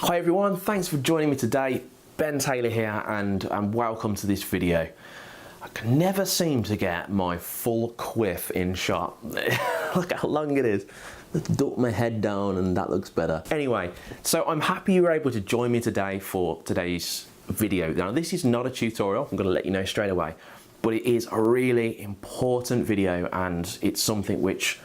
Hi everyone, thanks for joining me today. Ben Taylor here and welcome to this video. I can never seem to get my full quiff in shot. Look how long it is. Let's duck my head down and that looks better. Anyway, so I'm happy you were able to join me today for today's video. Now this is not a tutorial, I'm going to let you know straight away, but it is a really important video and it's something which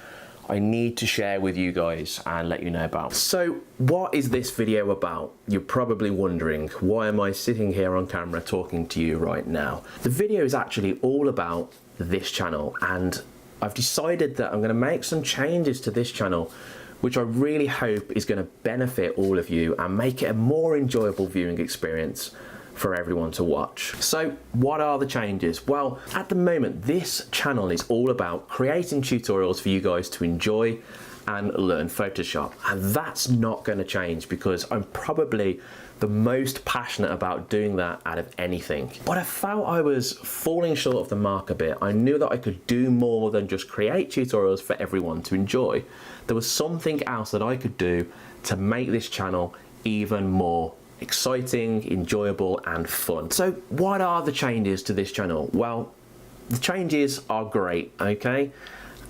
I need to share with you guys and let you know about. So what is this video about? You're probably wondering, why am I sitting here on camera talking to you right now? The video is actually all about this channel, and I've decided that I'm going to make some changes to this channel which I really hope is going to benefit all of you and make it a more enjoyable viewing experience for everyone to watch. So what are the changes? Well, at the moment this channel is all about creating tutorials for you guys to enjoy and learn Photoshop, and that's not going to change because I'm probably the most passionate about doing that out of anything. But I felt I was falling short of the mark a bit. I knew that I could do more than just create tutorials for everyone to enjoy. There was something else that I could do to make this channel even more exciting, enjoyable and fun. So what are the changes to this channel? Well, the changes are great, okay?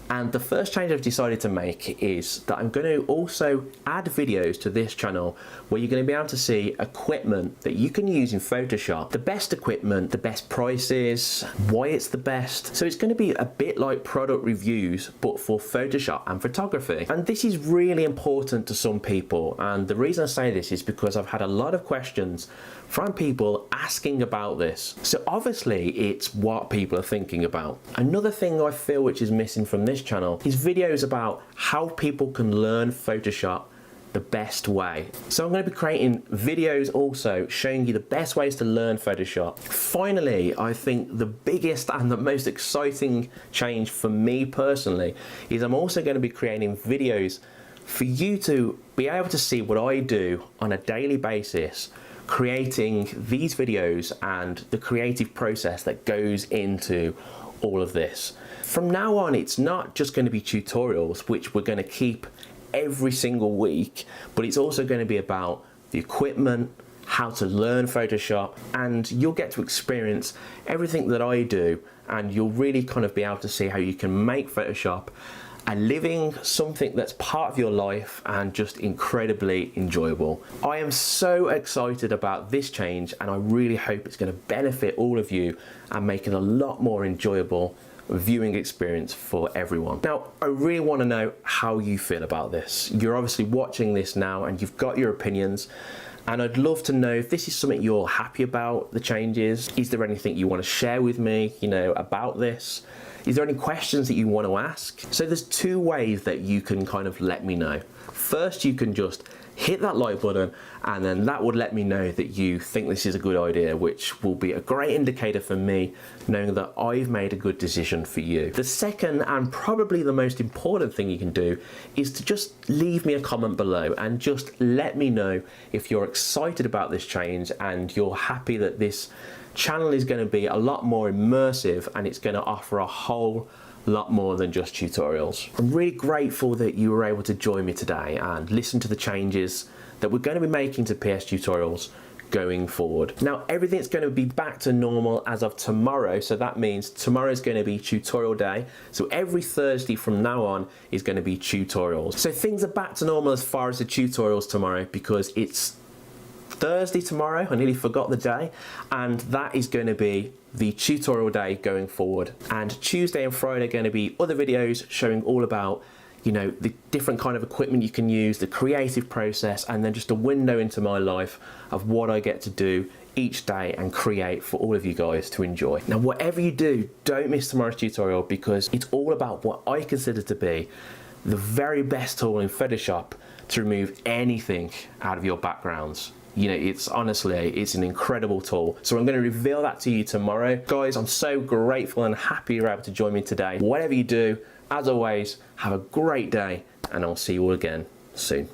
And the first change I've decided to make is that I'm going to also add videos to this channel where you're going to be able to see equipment that you can use in Photoshop, the best equipment, the best prices, why it's the best. So it's going to be a bit like product reviews, but for Photoshop and photography. And this is really important to some people. And the reason I say this is because I've had a lot of questions from people asking about this. So obviously it's what people are thinking about. Another thing I feel which is missing from this channel is videos about how people can learn Photoshop the best way. So I'm going to be creating videos also showing you the best ways to learn Photoshop. Finally, I think the biggest and the most exciting change for me personally is I'm also going to be creating videos for you to be able to see what I do on a daily basis, creating these videos and the creative process that goes into all of this. From now on, it's not just going to be tutorials, which we're going to keep every single week, but it's also going to be about the equipment, how to learn Photoshop, and you'll get to experience everything that I do, and you'll really kind of be able to see how you can make Photoshop a living, something that's part of your life and just incredibly enjoyable. I am so excited about this change and I really hope it's going to benefit all of you and make it a lot more enjoyable viewing experience for everyone. Now, I really want to know how you feel about this. You're obviously watching this now and you've got your opinions, and I'd love to know if this is something you're happy about, the changes. Is there anything you want to share with me, about this? Is there any questions that you want to ask? So there's two ways that you can kind of let me know. First, you can just hit that like button and then that would let me know that you think this is a good idea, which will be a great indicator for me knowing that I've made a good decision for you. The second and probably the most important thing you can do is to just leave me a comment below and just let me know if you're excited about this change and you're happy that this channel is going to be a lot more immersive and it's going to offer a whole lot more than just tutorials. I'm really grateful that you were able to join me today and listen to the changes that we're going to be making to PS Tutorials going forward. Now everything's going to be back to normal as of tomorrow, so that means tomorrow is going to be tutorial day. So every Thursday from now on is going to be tutorials. So things are back to normal as far as the tutorials tomorrow because it's Thursday tomorrow, I nearly forgot the day, and that is going to be the tutorial day going forward. And Tuesday and Friday are going to be other videos showing all about, the different kind of equipment you can use, the creative process, and then just a window into my life of what I get to do each day and create for all of you guys to enjoy. Now, whatever you do, don't miss tomorrow's tutorial because it's all about what I consider to be the very best tool in Photoshop to remove anything out of your backgrounds. It's an incredible tool. So I'm going to reveal that to you tomorrow. Guys, I'm so grateful and happy you're able to join me today. Whatever you do, as always, have a great day and I'll see you all again soon.